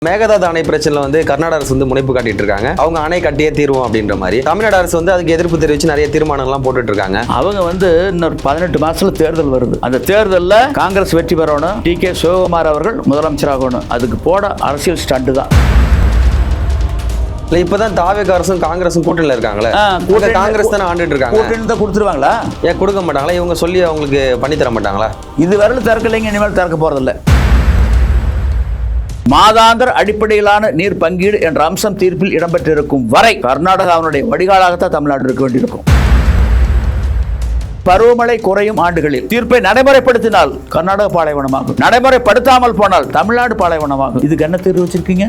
மேகதாது அணை பிரச்சனைல வந்து கர்நாடக அரசு வந்து முனைப்பு காட்டிட்டு இருக்காங்க. அவங்க அணை கட்டியே தீர்வோம் அப்படின்ற மாதிரி. தமிழ்நாடு அரசு வந்து அதுக்கு எதிர்ப்பு தெரிவிச்சு நிறைய தீர்மானங்கள்லாம் போட்டுட்டு இருக்காங்க. அவங்க வந்து இன்னொரு 18 மாசத்துல தேர்தல் வருது. அந்த தேர்தலில் காங்கிரஸ் வெற்றி பெறணும், டி.கே. சிவகுமார் அவர்கள் முதலமைச்சராகணும். அதுக்கு போட அரசியல் ஸ்டண்ட் தான். இப்பதான் தாவேக அரசும் காங்கிரஸும் கூட்டணியில் இருக்காங்களே, காங்கிரஸ் தானே ஆண்டுட்டு இருக்காங்க. கூட்டணி தான் கொடுத்துருவாங்களா? ஏன் கொடுக்க மாட்டாங்களா? இவங்க சொல்லி அவங்களுக்கு பண்ணி தர மாட்டாங்களா? இது வரல திறக்கலைங்க, இனிமேல் திறக்க போறதில்லை. மாதாந்திர அடிப்படையிலான நீர் பங்கீடு என்ற அம்சம் தீர்ப்பில் இடம்பெற்றிருக்கும் வரை கர்நாடகாவினுடைய வடிகாலாகத்தான் தமிழ்நாடு இருக்க வேண்டியிருக்கும். பருவமழை குறையும் ஆண்டுகளில் தீர்ப்பை நடைமுறைப்படுத்தினால் கர்நாடக பாலைவனமாகும், நடைமுறைப்படுத்தாமல் போனால் தமிழ்நாடு பாலைவனமாகும். இதுக்கு என்ன தீர்வு வச்சிருக்கீங்க?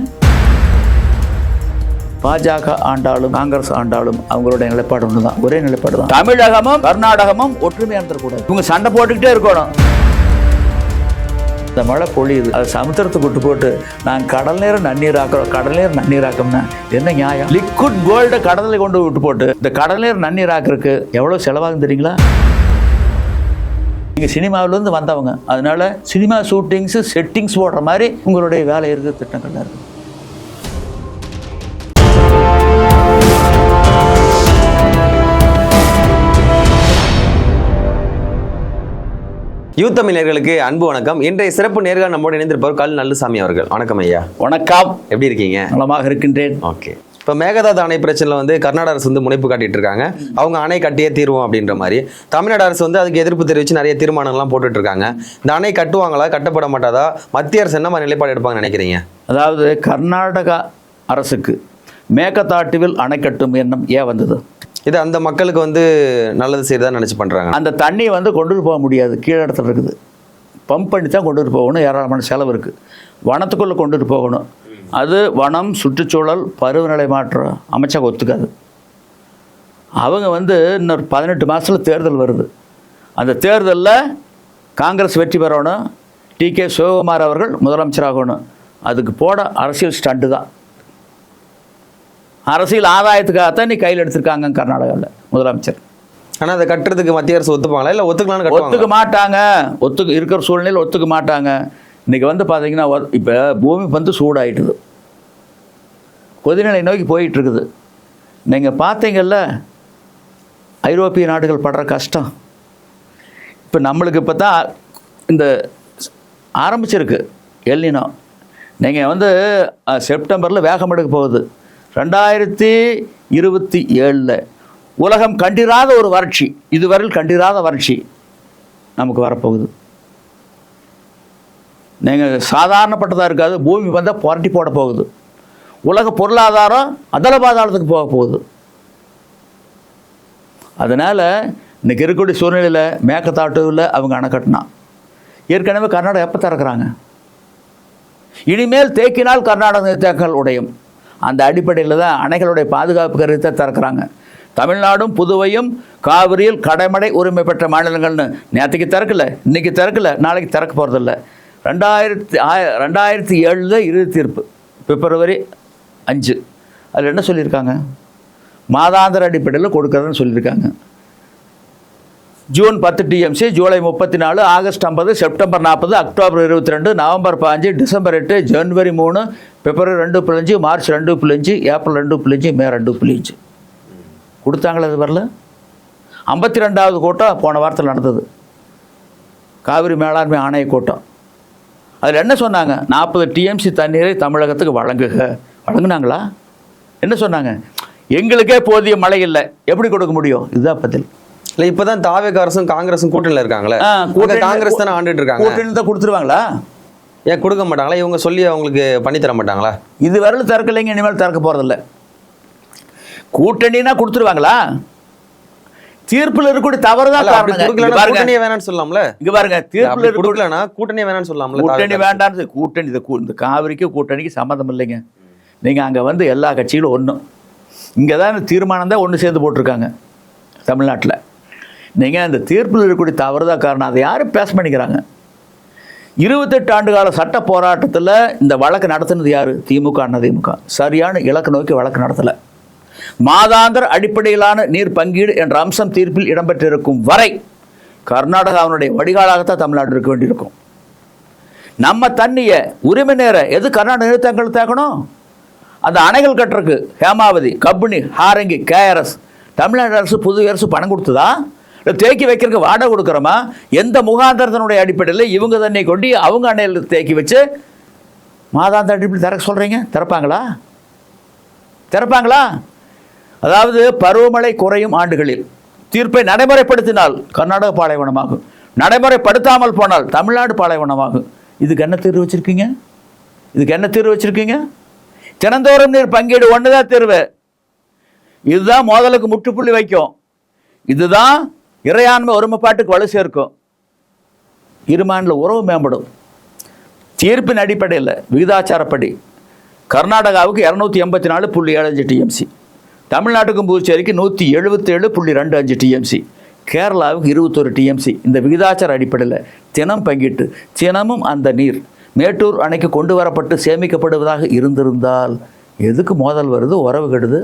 பாஜக ஆண்டாலும் காங்கிரஸ் ஆண்டாலும் அவங்களுடைய நிலைப்பாடு ஒண்ணுதான், ஒரே நிலைப்பாடு தான். தமிழகமும் கர்நாடகமும் ஒற்றுமையாக இருக்கக்கூடாது. இவங்க சண்டை போட்டுக்கிட்டே இருக்கணும். இந்த மழை பொழியுது, அதை சமுத்திரத்துக்கு விட்டு போட்டு நான் கடல் நீர் நன்னீராக்கிறோம். கடல் நீர் நன்னீராக்கம்னா என்ன நியாயம்? லிக்விட் கோல்டை கடலில் கொண்டு விட்டு போட்டு இந்த கடல் நீர் நன்னீராக்கிறதுக்கு எவ்வளோ செலவாகும் தெரியுங்களா? நீங்கள் சினிமாவிலேருந்து வந்தவங்க, அதனால சினிமா ஷூட்டிங்ஸு செட்டிங்ஸ் போடுற மாதிரி உங்களுடைய வேலை இருக்குது, திட்டங்கள்லாம் இருக்குது. யூத் தமிழ் நேயர்களுக்கு அன்பு வணக்கம். இன்றைய சிறப்பு நேர்காணல் நம்மோடு இணைந்திருப்பவர் கல் நல்லுசாமி அவர்கள். வணக்கம் ஐயா. வணக்கம். எப்படி இருக்கீங்க? நலமாக இருக்கின்றேன். ஓகே. இப்போ மேகதாது அணை பிரச்சனைல வந்து கர்நாடக அரசு வந்து முனைப்பு காட்டிட்டு இருக்காங்க. அவங்க அணை கட்டியே தீர்வோம் அப்படின்ற மாதிரி. தமிழ்நாடு அரசு வந்து அதுக்கு எதிர்ப்பு தெரிவித்து நிறைய தீர்மானங்கள்லாம் போட்டுட்டு இருக்காங்க. இந்த அணை கட்டுவாங்களா, கட்டப்பட மாட்டாதா? மத்திய அரசு என்ன மாதிரி நிலைப்பாடு எடுப்பாங்கன்னு நினைக்கிறீங்க? அதாவது கர்நாடகா அரசுக்கு மேகதாட்டுவில் அணை கட்டும் எண்ணம் ஏன் வந்தது? இது அந்த மக்களுக்கு வந்து நல்லது செய்யறதா நினைச்சு பண்றாங்க. அந்த தண்ணியை வந்து கொண்டு போக முடியாது, கீழே இடத்துல இருக்குது. பம்ப் பண்ணி தான் கொண்டு போகணும், ஏராளமான செலவு இருக்குது. வனத்துக்குள்ளே கொண்டு போகணும். அது வனம், சுற்றுச்சூழல், பருவநிலை மாற்றம் அமைச்சகம் ஒத்துக்காது. அவங்க வந்து இன்னொரு 18 மாதத்துல தேர்தல் வருது. அந்த தேர்தலில் காங்கிரஸ் வெற்றி பெறணும், டி.கே. சிவகுமார் அவர்கள் முதலமைச்சராகணும். அதுக்கு போட அரசியல் ஸ்டண்டு தான். அரசியல் ஆதாயத்துக்காகத்தான் நீ கையில் எடுத்திருக்காங்க கர்நாடகாவில் முதலமைச்சர். ஆனால் அதை கட்டுறதுக்கு மத்திய அரசு ஒத்துப்பாங்களா, இல்லை ஒத்துக்கலான்னு? ஒத்துக்க மாட்டாங்க. இருக்கிற சூழ்நிலையில் ஒத்துக்க மாட்டாங்க. இன்றைக்கி வந்து பார்த்தீங்கன்னா இப்போ பூமி வந்து சூடாயிட்டுது, கொதிநிலை நோக்கி போயிட்டுருக்குது. நீங்கள் பார்த்தீங்கல்ல ஐரோப்பிய நாடுகள் படுற கஷ்டம். இப்போ நம்மளுக்கு இப்போ தான் இந்த ஆரம்பிச்சிருக்கு எல்னினோ. நீங்கள் வந்து செப்டம்பரில் வேகம் எடுக்க போகுது. 2027 உலகம் கண்டிராத ஒரு வறட்சி, இதுவரையில் கண்டிராத வறட்சி நமக்கு வரப்போகுது. நீங்கள் சாதாரணப்பட்டதாக இருக்காது, பூமி வந்தால் புரட்டி போட போகுது. உலக பொருளாதாரம் அதல பாதாளத்துக்கு போக போகுது. அதனால் இன்றைக்கி இருக்கக்கூடிய சூழ்நிலையில் மேகதாட்டுவில் அவங்க அணை கட்டினா, ஏற்கனவே கர்நாடகா எப்போ திறக்கிறாங்க? இனிமேல் தேக்கினால் கர்நாடக தேக்கல் உடையும். அந்த அடிப்படையில் தான் அணைகளுடைய பாதுகாப்பு கருத்தை திறக்கிறாங்க. தமிழ்நாடும் புதுவையும் காவிரியில் கடைமடை உரிமை பெற்ற மாநிலங்கள்னு நேற்றுக்கு திறக்கல, இன்றைக்கி திறக்கல, நாளைக்கு திறக்க போகிறதில்ல. 2007 இறுதி தீர்ப்பு, பிப்ரவரி 5. அதில் என்ன சொல்லியிருக்காங்க? மாதாந்திர அடிப்படையில் கொடுக்குறதுன்னு சொல்லியிருக்காங்க. June 10 TMC, July 34, August 50, September 40, October 22, November 5, December 8, ஜனவரி 3, பிப்ரவரி 2.5, மார்ச் 2.5, ஏப்ரல் 2.5, மே 2.5 கொடுத்தாங்களே. அது வரல. 52வது கூட்டம் போன வாரத்தில் நடந்தது, காவிரி மேலாண்மை ஆணைய கூட்டம். அதில் என்ன சொன்னாங்க? 40 டிஎம்சி தண்ணீரை தமிழகத்துக்கு வழங்குனாங்களா? என்ன சொன்னாங்க? எங்களுக்கே போதிய மழை இல்லை, எப்படி கொடுக்க முடியும்? இதுதான் பதில். இல்லை, இப்போதான் தாவேக அரசும் காங்கிரஸும் கூட்டணியில் இருக்காங்களே, காங்கிரஸ் தானே ஆண்டுட்டு இருக்காங்க. கூட்டணி தான் கொடுத்துருவாங்களா? ஏன் கொடுக்க மாட்டாங்களா? இவங்க சொல்லி அவங்களுக்கு பண்ணி தர மாட்டாங்களா? இது வரல திறக்கலைங்க, இனிமேல் திறக்க போகிறதில்ல. கூட்டணினா கொடுத்துருவாங்களா? தீர்ப்பில் இருக்கக்கூடிய தவறு தான் கூட்டணியே வேணான்னு சொல்லலாம்ல. இங்க பாருங்க, தீர்ப்பில் கொடுக்கலன்னா கூட்டணியே வேணான்னு சொல்லலாம்ல. கூட்டணி வேண்டான்னு, கூட்டணி இந்த காவிரிக்கு கூட்டணிக்கு சம்மந்தம் இல்லைங்க. நீங்கள் அங்கே வந்து எல்லா கட்சிகளும் ஒன்றும், இங்கே தான் தீர்மானம் தான் ஒன்று சேர்ந்து போட்டிருக்காங்க தமிழ்நாட்டில். நீங்கள் அந்த தீர்ப்பில் இருக்கக்கூடிய தவறு தான் காரணம். அதை யாரும் பேச பண்ணிக்கிறாங்க? 28 ஆண்டுகால சட்ட போராட்டத்தில் இந்த வழக்கு நடத்தினது யார்? திமுக, அதிமுக. சரியான இலக்கு நோக்கி வழக்கு நடத்தலை. மாதாந்திர அடிப்படையிலான நீர் பங்கீடு என்ற அம்சம் தீர்ப்பில் இடம்பெற்றிருக்கும் வரை கர்நாடகாவினுடைய வடிகாலாகத்தான் தமிழ்நாடு இருக்க வேண்டியிருக்கும். நம்ம தண்ணியை உரிமை நேர எது கர்நாடக நிறுத்தங்கள் தேக்கணும்? அந்த அணைகள் கட்டுறதுக்கு ஹேமாவதி, கபினி, ஹாரங்கி, கேஆர்எஸ் தமிழ்நாடு அரசு புது அரசு பணம் கொடுத்ததா? இல்லை தேக்கி வைக்கிறதுக்கு வாடகை கொடுக்குறோமா? எந்த முகாந்திரத்தினுடைய அடிப்படையில் இவங்க தண்ணி கொண்டு அவங்க அணையில் தேக்கி வச்சு மாதாந்திர அடிப்படையில் திறக்க சொல்கிறீங்க? திறப்பாங்களா? அதாவது பருவமழை குறையும் ஆண்டுகளில் தீர்ப்பை நடைமுறைப்படுத்தினால் கர்நாடக பாலைவனமாகும், நடைமுறைப்படுத்தாமல் போனால் தமிழ்நாடு பாலைவனமாகும். இதுக்கு என்ன தீர்வு வச்சிருக்கீங்க? தினந்தோறும் நீர் பங்கீடு ஒண்ணுதான் தீர்வு. இதுதான் மோதலுக்கு முற்றுப்புள்ளி வைக்கும். இதுதான் இறையாண்மை ஒருமைப்பாட்டுக்கு வலு சேர்க்கும். இருமாநில உறவு மேம்படும். தீர்ப்பின் அடிப்படையில் விகிதாச்சாரப்படி கர்நாடகாவுக்கு 284.75 டிஎம்சி, தமிழ்நாட்டுக்கும் புதுச்சேரிக்கு 177.25 டிஎம்சி, கேரளாவுக்கு 21 டிஎம்சி. இந்த விகிதாச்சார அடிப்படையில் தினம் பங்கிட்டு தினமும் அந்த நீர் மேட்டூர் அணைக்கு கொண்டு வரப்பட்டு சேமிக்கப்படுவதாக இருந்திருந்தால் எதுக்கு மோதல் வருது, உறவு கெடுது?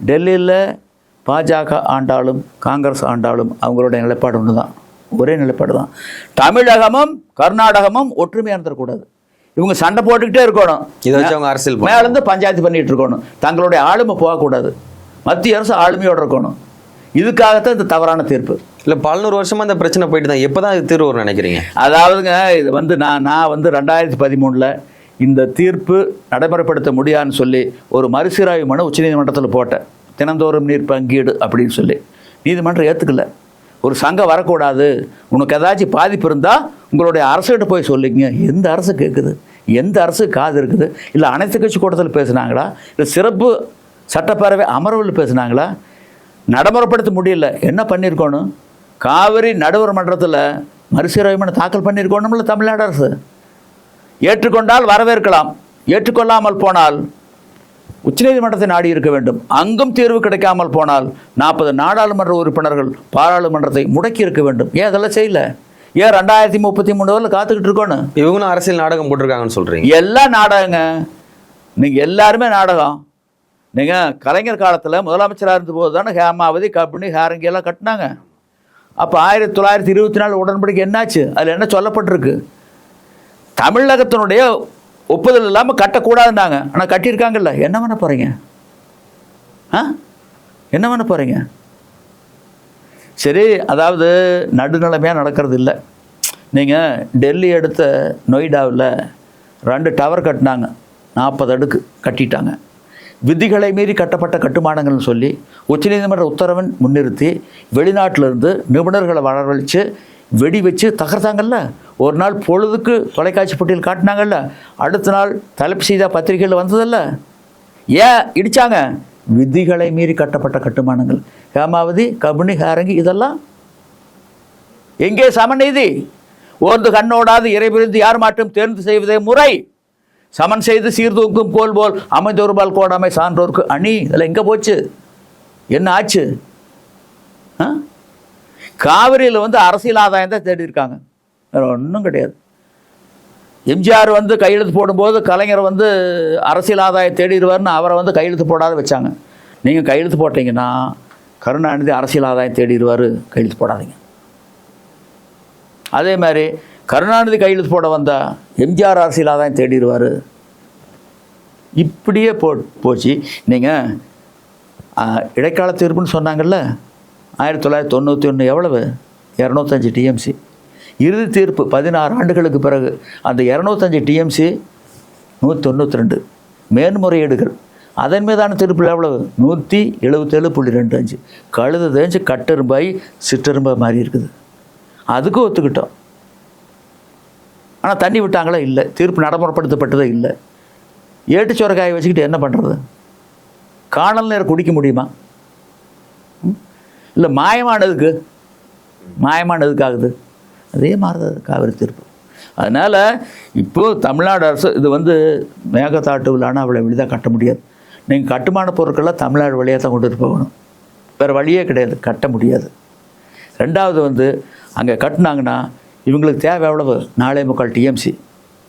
டெல்லியில் பாஜக ஆண்டாலும் காங்கிரஸ் ஆண்டாலும் அவங்களுடைய நிலைப்பாடு ஒன்று தான், ஒரே நிலைப்பாடு தான். தமிழகமும் கர்நாடகமும் ஒற்றுமையாக இருந்துடக்கூடாது. இவங்க சண்டை போட்டுக்கிட்டே இருக்கணும், இதை வச்சு அவங்க அரசியல் மேலேருந்து பஞ்சாயத்து பண்ணிட்டு இருக்கணும். தங்களுடைய ஆளுமை போகக்கூடாது, மத்திய அரசு ஆளுமையோடு இருக்கணும். இதுக்காகத்தான் இந்த தவறான தீர்ப்பு. இல்லை, 14 வருஷமா இந்த பிரச்சனை போயிட்டு தான். எப்போ தான் இது தீர்வு வரும்னு நினைக்கிறீங்க? அதாவதுங்க, இது நான் 2013 இந்த தீர்ப்பு நடைமுறைப்படுத்த முடியாதுன்னு சொல்லி ஒரு மறுசீராய்வு மனு உச்சநீதிமன்றத்தில் போட்டேன். தினந்தோறும் நீர் பங்கீடு அப்படின்னு சொல்லி நீதிமன்றம் ஏற்றுக்கல. ஒரு சங்கம் வரக்கூடாது, உனக்கு ஏதாச்சும் பாதிப்பு இருந்தால் உங்களுடைய அரசுகிட்ட போய் சொல்லிங்க. எந்த அரசு கேட்குது? எந்த அரசு காது இருக்குது? இல்லை அனைத்து கட்சி கூட்டத்தில் பேசுனாங்களா? இல்லை சிறப்பு சட்டப்பேரவை அமர்வில் பேசுனாங்களா? நடைமுறைப்படுத்த முடியல. என்ன பண்ணியிருக்கணும்? காவிரி நடுவர் மன்றத்தில் மறுசீராய்வு மனு தாக்கல் பண்ணியிருக்கணும்ல தமிழ்நாடு அரசு. ஏற்றுக்கொண்டால் வரவேற்கலாம், ஏற்றுக்கொள்ளாமல் போனால் உச்சநீதிமன்றத்தை நாடி இருக்க வேண்டும். அங்கும் தீர்வு கிடைக்காமல் போனால் 40 நாடாளுமன்ற உறுப்பினர்கள் பாராளுமன்றத்தை முடக்கி இருக்க வேண்டும். ஏன் அதெல்லாம் செய்யல? ஏன் 2033 காத்துக்கிட்டு இருக்கணும்? இவங்களும் அரசியல் நாடகம் போட்டிருக்காங்கன்னு சொல்றீங்க? எல்லாம் நாடகங்க. நீங்கள் எல்லாருமே நாடகம். நீங்கள் கலைஞர் காலத்தில் முதலமைச்சராக இருந்தபோது தானே ஹேமாவதி, கபினி, ஹாரங்கி எல்லாம் கட்டினாங்க. அப்போ 1924 உடன்படிக்கை என்னாச்சு? அதில் என்ன சொல்லப்பட்டிருக்கு? தமிழகத்தினுடைய ஒப்புதல் இல்லாமல் கட்டக்கூடாதுன்னாங்க. ஆனால் கட்டியிருக்காங்கல்ல. என்ன பண்ண போகிறீங்க? சரி, அதாவது நடுநிலைமையாக நடக்கிறது இல்லை. நீங்கள் டெல்லி எடுத்த நொய்டாவில் 2 டவர் கட்டினாங்க, 40 அடுக்கு கட்டிட்டாங்க. விதிகளை மீறி கட்டப்பட்ட கட்டுமானங்கள்னு சொல்லி உச்சநீதிமன்ற உத்தரவன் முன்னிறுத்தி வெளிநாட்டிலிருந்து நிபுணர்களை வரவழைச்சு வெடி வச்சு தகர்த்தாங்கல்ல. ஒரு நாள் பொழுதுக்கு தொலைக்காட்சி போட்டியில் காட்டினாங்கல்ல, அடுத்த நாள் தலைப்பு செய்த பத்திரிகையில் வந்ததில்ல. ஏன் இடித்தாங்க? விதிகளை மீறி கட்டப்பட்ட கட்டுமானங்கள். ஹேமாவதி, கபினி, ஹாரங்கி இதெல்லாம் எங்கே சமநீதி? ஓர்ந்து கண்ணோடாது இறைபிரிந்து யார் மாட்டும் தேர்ந்து செய்வதே முறை. சமன் செய்து சீர்தூக்கும் கோல் போல் அமைந்தொருபால் கோடாமை சான்றோருக்கு அணி. இதில் எங்கே போச்சு? என்ன ஆச்சு? காவிரியில் அரசியல் ஆதாயம் தான் தேடி இருக்காங்க, வேறு ஒன்றும் கிடையாது. எம்ஜிஆர் கையெழுத்து போடும்போது கலைஞர் அரசியல் ஆதாயம் தேடிடுவார்னு அவரை கையெழுத்து போடாத வச்சாங்க. நீங்கள் கையெழுத்து போட்டீங்கன்னா கருணாநிதி அரசியல் ஆதாயம் தேடிடுவார், கையெழுத்து போடாதீங்க. அதே மாதிரி கருணாநிதி கையெழுத்து போட வந்தால் எம்ஜிஆர் அரசியல் ஆதாயம் தேடிடுவார். இப்படியே போச்சு. நீங்கள் இடைக்கால தீர்ப்புன்னு சொன்னாங்கல்ல, 1991 எவ்வளவு? 205 டிஎம்சி. இறுதி தீர்ப்பு 16 ஆண்டுகளுக்கு பிறகு அந்த 205 டிஎம்சி 192 மேன்முறையீடுகள். அதன் மீதான தீர்ப்பில் எவ்வளவு? 177.25. கழுது தேஞ்சு கட்டெரும்பாய் சிற்றெரும்பாய் மாறி இருக்குது. அதுக்கும் ஒத்துக்கிட்டோம். ஆனால் தண்ணி விட்டாங்களா? இல்லை. தீர்ப்பு நடைமுறைப்படுத்தப்பட்டதே இல்லை. ஏட்டுச்சோரக்காயை வச்சுக்கிட்டு என்ன பண்ணுறது? காணல் நேரம் குடிக்க முடியுமா? இல்லை மாயமானதுக்காகுது. அதே மாதிரி தான் காவிரி தீர்ப்பு. அதனால் இப்போது தமிழ்நாடு அரசு இது மேகதாட்டு விழானா அவ்வளோ எளிதாக கட்ட முடியாது. நீங்கள் கட்டுமான பொருட்கள்லாம் தமிழ்நாடு வழியாக தான் கொண்டுட்டு போகணும், வேறு வழியே கிடையாது, கட்ட முடியாது. ரெண்டாவது அங்கே கட்டினாங்கன்னா இவங்களுக்கு தேவை எவ்வளவு? 4.25 டிஎம்சி.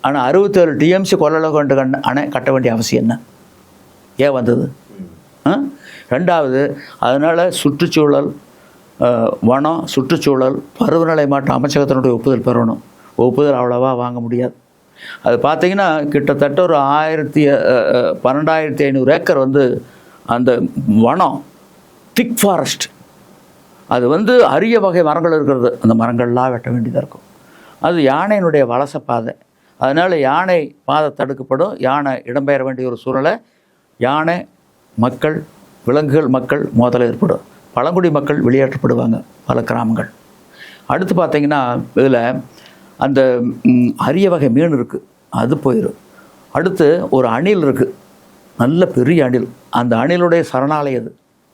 ஆனால் 67 டிஎம்சி கொள்ளளவு கொண்டு அணை கட்ட வேண்டிய அவசியம் என்ன? ஏன் வந்தது? ரெண்டாவது, அதனால் சுற்றுச்சூழல், வனம், சுற்றுச்சூழல், பருவநிலை மாற்ற அமைச்சகத்தினுடைய ஒப்புதல் பெறணும். ஒப்புதல் அவ்வளோவா வாங்க முடியாது. அது பார்த்திங்கன்னா கிட்டத்தட்ட ஒரு 12,500 ஏக்கர் வந்து அந்த வனம், திக் ஃபாரஸ்ட், அது வந்து அரிய வகை மரங்கள் இருக்கிறது. அந்த மரங்கள்லாம் வெட்ட வேண்டியதாக இருக்கும். அது யானையினுடைய வலச பாதை. அதனால் யானை பாதை தடுக்கப்படும், யானை இடம்பெயர வேண்டிய ஒரு சூழ்நிலை, யானை மக்கள், விலங்குகள், மக்கள் மோதல் ஏற்படும். பழங்குடி மக்கள் வெளியேற்றப்படுவாங்க பல கிராமங்கள். அடுத்து பார்த்திங்கன்னா இதில் அந்த அரிய வகை மீன் இருக்குது, அது போயிடும். அடுத்து ஒரு அணில் இருக்குது, நல்ல பெரிய அணில், அந்த அணிலுடைய சரணாலயம்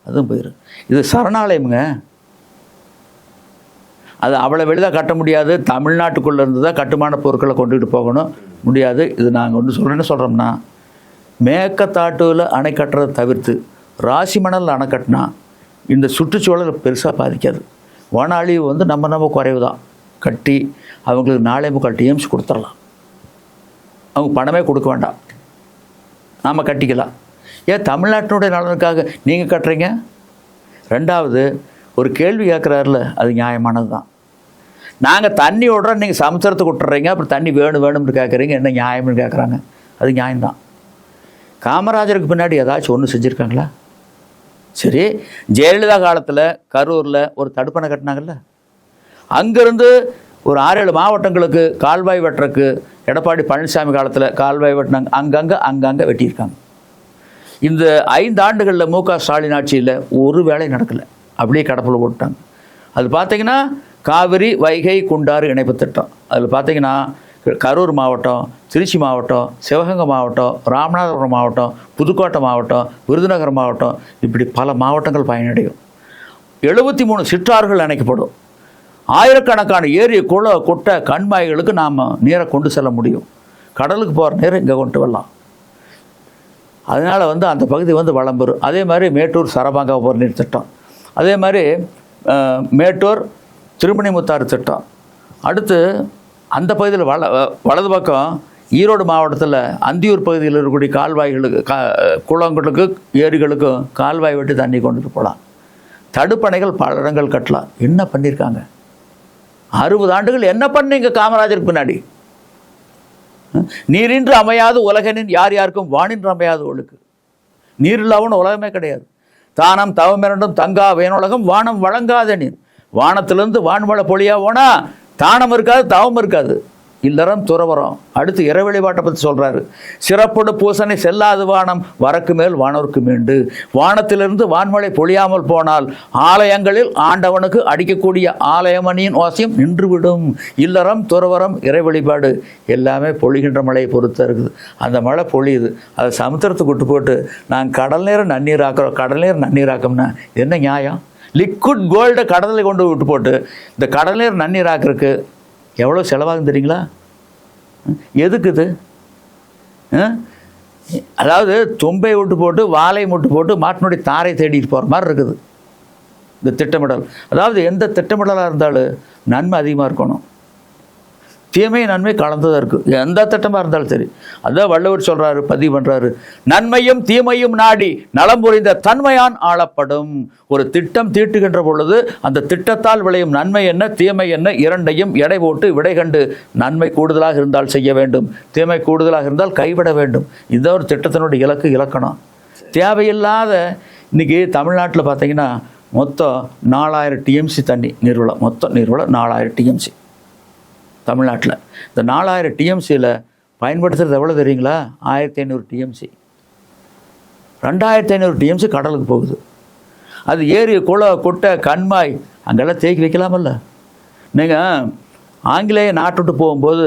அதுவும் போயிடும். இது சரணாலயமுங்க, அது அவ்வளோ வெளிதாக கட்ட முடியாது. தமிழ்நாட்டுக்குள்ளே இருந்து தான் கட்டுமான பொருட்களை கொண்டுகிட்டு போகணும், முடியாது. இது நாங்கள் ஒன்று சொல்கிறேன்னு சொல்கிறோம்னா, மேக்கத்தாட்டுவில் அணை கட்டுறதை தவிர்த்து ராசிமணல் அணை கட்டினா இந்த சுற்றுச்சூழல் பெருசாக பாதிக்காது. வன அழிவு வந்து நம்ம குறைவு தான். கட்டி அவங்களுக்கு 4.25 டிஎம்சி கொடுத்துடலாம், அவங்க பணமே கொடுக்க வேண்டாம், நாம் கட்டிக்கலாம். ஏன் தமிழ்நாட்டினுடைய நலனுக்காக நீங்கள் கட்டுறீங்க? ரெண்டாவது ஒரு கேள்வி கேட்குறாருல, அது நியாயமானது தான். நாங்கள் தண்ணி விடுறோம், நீங்கள் சமுத்திரத்துக்கு விட்டுறீங்க, அப்புறம் தண்ணி வேணும்னு கேட்குறீங்க, என்ன நியாயம்னு கேட்குறாங்க. அது நியாயம்தான். காமராஜருக்கு பின்னாடி ஏதாச்சும் ஒன்று செஞ்சுருக்காங்களா? சரி, ஜெயலலிதா காலத்தில் கரூரில் ஒரு தடுப்பணை கட்டினாங்கல்ல, அங்கேருந்து ஒரு 6-7 மாவட்டங்களுக்கு கால்வாய் வெட்டுறக்கு எடப்பாடி பழனிசாமி காலத்தில் கால்வாய் வெட்டினாங்க, அங்கங்கே வெட்டியிருக்காங்க. இந்த 5 ஆண்டுகளில் மு க ஸ்டாலின் ஆட்சியில் ஒரு வேலை நடக்கலை, அப்படியே கடப்பில் போட்டாங்க. அது பார்த்திங்கன்னா காவிரி வைகை குண்டாறு இணைப்பு திட்டம். அதில் பார்த்திங்கன்னா கரூர் மாவட்டம், திருச்சி மாவட்டம், சிவகங்கை மாவட்டம், ராமநாதபுரம் மாவட்டம், புதுக்கோட்டை மாவட்டம், விருதுநகர் மாவட்டம், இப்படி பல மாவட்டங்கள் பயனடையும். 73 சிற்றாறுகள் இணைக்கப்படும். ஆயிரக்கணக்கான ஏரி, குள, குட்டை, கண்மாய்களுக்கு நாம் நீரை கொண்டு செல்ல முடியும். கடலுக்கு போகிற நீரை இங்கே கொண்டு வரலாம். அதனால் வந்து அந்த பகுதி வந்து வளம் பெறும். அதே மாதிரி மேட்டூர் சரபாங்கா போகிற நீர் திட்டம், அதே மாதிரி மேட்டூர் திருமணிமுத்தாறு திட்டம். அடுத்து அந்த பகுதியில் வலது பக்கம் ஈரோடு மாவட்டத்தில் அந்தியூர் பகுதியில் இருக்கக்கூடிய கால்வாய்களுக்கு, குளங்களுக்கு, ஏரிகளுக்கும் கால்வாய் வெட்டி தண்ணி கொண்டுட்டு போகலாம். தடுப்பணைகள் பல இடங்கள் கட்டலாம். என்ன பண்ணியிருக்காங்க? 60 ஆண்டுகள் என்ன பண்ணீங்க காமராஜருக்கு பின்னாடி? நீரின்று அமையாது உலகனின் யார் யாருக்கும் வானின்று அமையாது ஒழுக்கு. நீர் இல்லாமல் உலகமே கிடையாது. தானம் தவமிரண்டும் தங்கா வேணுலகம் வானம் வழங்காத நீர். வானத்திலிருந்து வான்மழை பொழியா போனா தானம் இருக்காது, தவம் இருக்காது, இல்லறம் துறவரம். அடுத்து இறை வழிபாட்டை பற்றி சொல்கிறாரு. சிறப்போடு பூசனை செல்லாது வானம் வரக்கு மேல் வானோருக்கு மீண்டு. வானத்திலிருந்து வான்மழை பொழியாமல் போனால் ஆலயங்களில் ஆண்டவனுக்கு அடிக்கக்கூடிய ஆலயமணியின் வாசியம் நின்றுவிடும். இல்லறம் துறவரம் இறை வழிபாடு எல்லாமே பொழிகின்ற மழையை பொறுத்து இருக்குது. அந்த மழை பொழியுது, அதை சமுத்திரத்துக்கு விட்டு போட்டு நாங்கள் கடல் நீரை நன்னீராக்குறோம். கடல் நீர் நன்னீராக்கம்னா என்ன நியாயம்? லிக்விட் கோல்டை கடலில் கொண்டு விட்டு போட்டு இந்த கடல் நீர் நன்னீராக்கிறதுக்கு எவ்வளோ செலவாகும் தெரியுங்களா? எதுக்கு இது? அதாவது தும்பை விட்டு போட்டு வாழை விட்டு போட்டு மாட்டினுடைய தாரை தேடிட்டு போகிற மாதிரி இருக்குது இந்த திட்டமிடல். அதாவது எந்த திட்டமிடலாக இருந்தாலும் நன்மை அதிகமாக இருக்கணும், தீமை நன்மை கலந்ததாக இருக்குது. எந்த திட்டமாக இருந்தாலும் சரி. அதான் வள்ளுவர் சொல்கிறாரு, பதிவு பண்ணுறாரு, நன்மையும் தீமையும் நாடி நலம் புரிந்த தன்மையான் ஆளப்படும். ஒரு திட்டம் தீட்டுகின்ற பொழுது அந்த திட்டத்தால் விளையும் நன்மை என்ன தீமை என்ன இரண்டையும் எடை போட்டு விடை கண்டு நன்மை கூடுதலாக இருந்தால் செய்ய வேண்டும், தீமை கூடுதலாக இருந்தால் கைவிட வேண்டும். இதுதான் ஒரு திட்டத்தினுடைய இலக்கணம். தேவையில்லாத இன்றைக்கி தமிழ்நாட்டில் பார்த்திங்கன்னா மொத்தம் 4000 டிஎம்சி தண்ணி நீர்வளம், மொத்தம் நீர்வளம் 4000 டிஎம்சி தமிழ்நாட்டில். இந்த 4000 டிஎம்சியில் பயன்படுத்துகிறது எவ்வளோ தெரியுங்களா? 1500 டிஎம்சி. 2500 டிஎம்சி கடலுக்கு போகுது. அது ஏரி, குள, குட்டை, கண்மாய் அங்கெல்லாம் தேக்கி வைக்கலாமல்ல. நீங்கள் ஆங்கிலேய நாட்டுட்டு போகும்போது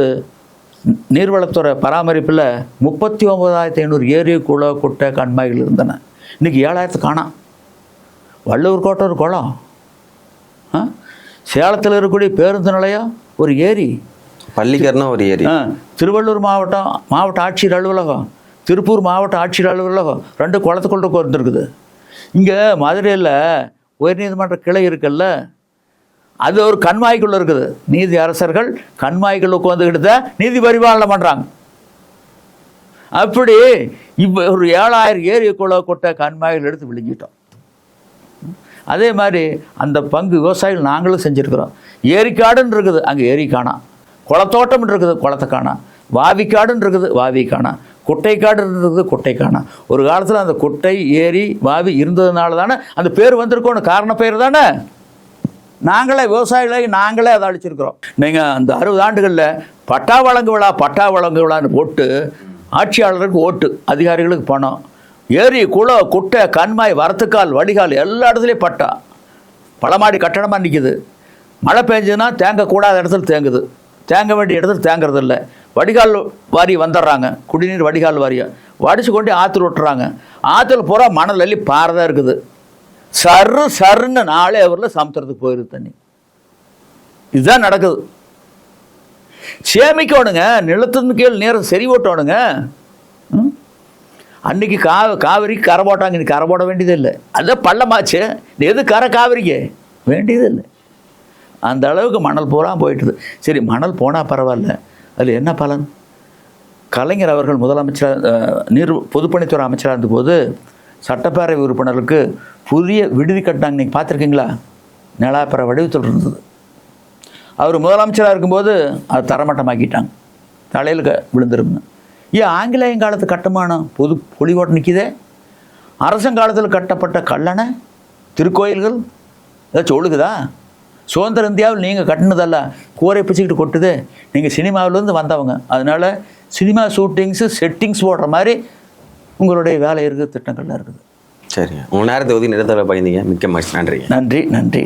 நீர்வளத்துறை பராமரிப்பில் 39,500 ஏரி, குள, குட்டை, கண்மாய்கள் இருந்தன. இன்றைக்கி 7,000 காணாம். வள்ளுவர் கோட்டை ஒரு குளம், சேலத்தில் இருக்கக்கூடிய பேருந்து நிலையம் ஒரு ஏரி, பள்ளிக்கரணம் ஒரு ஏரி, திருவள்ளூர் மாவட்ட ஆட்சியர் அலுவலகம், திருப்பூர் மாவட்ட ஆட்சியர் அலுவலகம் 2 குளத்துக்குள்ள வந்துருக்குது. இங்கே மதுரையில் உயர்நீதிமன்ற கிளை இருக்குல்ல, அது ஒரு கண்மாய்க்குள்ளே இருக்குது. நீதி அரசர்கள் கண்மாய்க்குள்ள உட்காந்துக்கிட்டு தான் நீதி பரிபாலனை பண்ணுறாங்க. அப்படி இப்போ ஒரு 7,000 ஏரி, குள, குட்டை, கண்மாய்கள் எடுத்து விழுங்கிட்டோம். அதே மாதிரி அந்த பங்கு விவசாயிகள் நாங்களும் செஞ்சுருக்கிறோம். ஏரிக்காடுன்னு இருக்குது, அங்கே ஏரி காணாம். குளத்தோட்டம் இருக்குது, குளத்தை காணா. வாவிக்காடுன்னு இருக்குது, வாவி காணா. குட்டைக்காடு இருக்குது, குட்டை காணா. ஒரு காலத்தில் அந்த குட்டை, ஏரி, வாவி இருந்ததுனால தானே அந்த பேர் வந்திருக்கோன்னு, காரண பேர் தானே. நாங்களே விவசாயிகளை நாங்களே அதை அழிச்சிருக்கிறோம். நீங்கள் அந்த 60 ஆண்டுகளில் பட்டா வழங்கு விழான்னு போட்டு ஆட்சியாளருக்கு ஓட்டு, அதிகாரிகளுக்கு பணம், ஏரி, குளம், குட்டை, கண்மாய், வரத்துக்கால், வடிகால் எல்லா இடத்துலையும் பட்டா. பலமாடி கட்டணமாக நிற்கிது. மழை பெஞ்சதுன்னா தேங்கக்கூடாத இடத்துல தேங்குது, தேங்க வேண்டிய இடத்துல தேங்கிறது இல்லை. வடிகால் வாரி வந்துடுறாங்க, குடிநீர் வடிகால் வாரியை வடித்து கொண்டு ஆற்றுல விட்டுறாங்க. ஆற்றுல பூரா மணல் அள்ளி பாறதாக இருக்குது. சருன்னு 4 ஹவரில் சமுத்திரத்துக்கு போயிடுது தண்ணி. இதுதான் நடக்குது. சேமிக்கணுங்க, நிலத்தின் கீழ் நீரை சரி ஓட்டணுங்க. அன்றைக்கி காவிரிக்கு கரை போட்டாங்க, இன்னைக்கு கரை போட வேண்டியது இல்லை. அதுதான் பள்ளமாச்சு. எது கரை காவிரிக்கு வேண்டியது இல்லை. அந்த அளவுக்கு மணல் பூரா போயிட்டுது. சரி, மணல் போனால் பரவாயில்ல, அதில் என்ன பலன்? கலைஞர் அவர்கள் முதலமைச்சர், நீர் பொதுப்பணித்துறை அமைச்சராக இருந்தபோது சட்டப்பேரவை உறுப்பினர்களுக்கு புதிய விடுதி கட்டினாங்க. நீங்கள் பார்த்துருக்கீங்களா? நிலாப்பர வடிவத்தில் இருந்தது. அவர் முதலமைச்சராக இருக்கும்போது அதை தரமட்டமாக்கிட்டாங்க, தலையில் விழுந்துருங்க. ஏன் ஆங்கிலேயன் காலத்து கட்டுமானம் பொது பொலிவோட்டு நிற்கிதே? அரசங்காலத்தில் கட்டப்பட்ட கல்லணை, திருக்கோயில்கள் ஏதாச்சும் ஒழுகுதா? சுதந்திர இந்தியாவில் நீங்கள் கட்டினதல்ல, கூரை பிச்சுக்கிட்டு கொட்டுது. நீங்கள் சினிமாவிலேருந்து வந்தவங்க, அதனால் சினிமா ஷூட்டிங்ஸு செட்டிங்ஸ் போடுற மாதிரி உங்களுடைய வேலை இருக்குது, திட்டங்கள்லாம் இருக்குது. சரிங்க, உங்கள் நேரத்தை ஒதுக்கி நிறுத்தலை பயந்தீங்க. மிக்க மகிழ்ச்சி. நன்றிங்க. நன்றி.